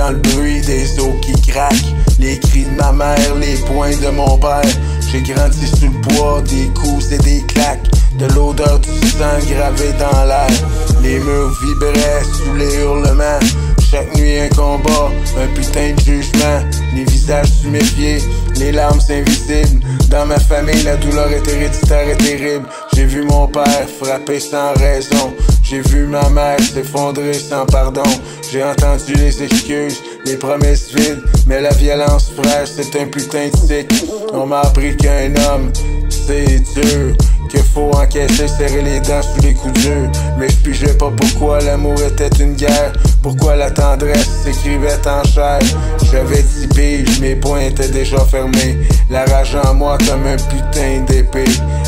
dans le bruit des os qui craquent, les cris de ma mère, les poings de mon père. J'ai grandi sous le poids des coups et des claques, de l'odeur du sang gravé dans l'air. Les murs vibraient sous les hurlements. Chaque nuit un combat, un putain de jugement. Les visages tuméfiés, les larmes invisibles. Dans ma famille, la douleur est héréditaire et terrible. J'ai vu mon père frapper sans raison. J'ai vu ma mère s'effondrer sans pardon. J'ai entendu les excuses, les promesses vides. Mais la violence, frère, c'est un putain de cycle. On m'a appris qu'un homme, c'est dur, qu'il faut encaisser, serrer les dents sous les coups durs. Mais je pigeais pas pourquoi l'amour était une guerre, pourquoi la tendresse s'écrivait en chair. J'avais 10 piges, mes poings étaient déjà fermés, la rage en moi comme un putain d'épée.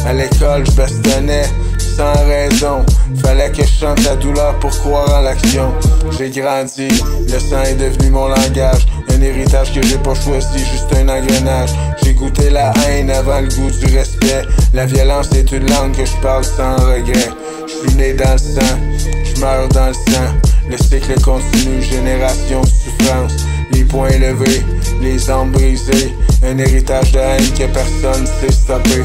À l'école, je bastonnais sans raison, fallait que je chante la douleur pour croire en l'action. J'ai grandi, le sang est devenu mon langage, un héritage que j'ai pas choisi, juste un engrenage. J'ai goûté la haine avant le goût du respect. La violence est une langue que je parle sans regret. Je suis né dans le sang, je meurs dans le sang. Le cycle continue, génération de souffrance. Les poings levés, les âmes brisées. Un héritage de haine que personne sait stopper.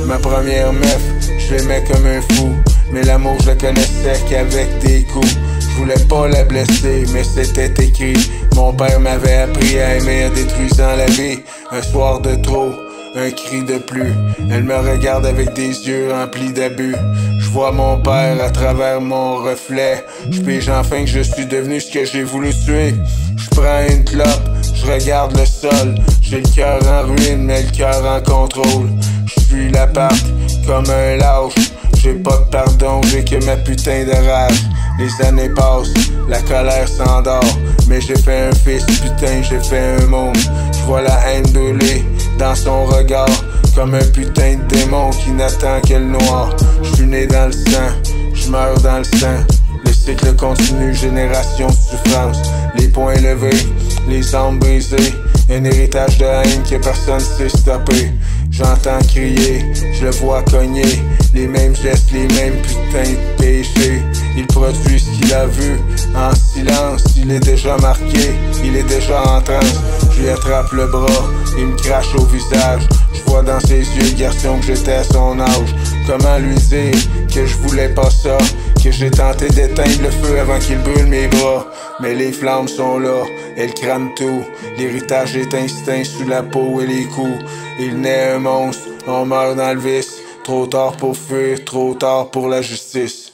Ma première meuf, je l'aimais comme un fou, mais l'amour je le connaissais qu'avec des coups. Je voulais pas la blesser, mais c'était écrit. Mon père m'avait appris à aimer en détruisant la vie. Un soir de trop, un cri de plus. Elle me regarde avec des yeux remplis d'abus. Je vois mon père à travers mon reflet. Je pige enfin que je suis devenu ce que j'ai voulu tuer. Je prends une clope, je regarde le sol. J'ai le cœur en ruine, mais le cœur en contrôle. Je suis l'appart comme un lâche. J'ai pas de pardon, j'ai que ma putain de rage. Les années passent, la colère s'endort, mais j'ai fait un fils, putain, j'ai fait un monde. Je vois la haine brûler dans son regard, comme un putain de démon qui n'attend que le noir. Je suis né dans le sang, je meurs dans le sang. Le cycle continue, génération de souffrance. Les poings levés, les âmes brisées. Un héritage de haine que personne sait stopper. J'entends crier, je le vois cogner. Les mêmes gestes, les mêmes putains de péchés. Il produit ce qu'il a vu en silence. Il est déjà marqué, il est déjà en transe. Je lui attrape le bras, il me crache au visage. Je vois dans ses yeux, garçon, que j'étais à son âge. Comment lui dire que je voulais pas ça, que j'ai tenté d'éteindre le feu avant qu'il brûle mes bras. Mais les flammes sont là, elles crament tout. L'héritage est instinct sous la peau et les coups. Il naît un monstre, on meurt dans le vice. Trop tard pour fuir, trop tard pour la justice.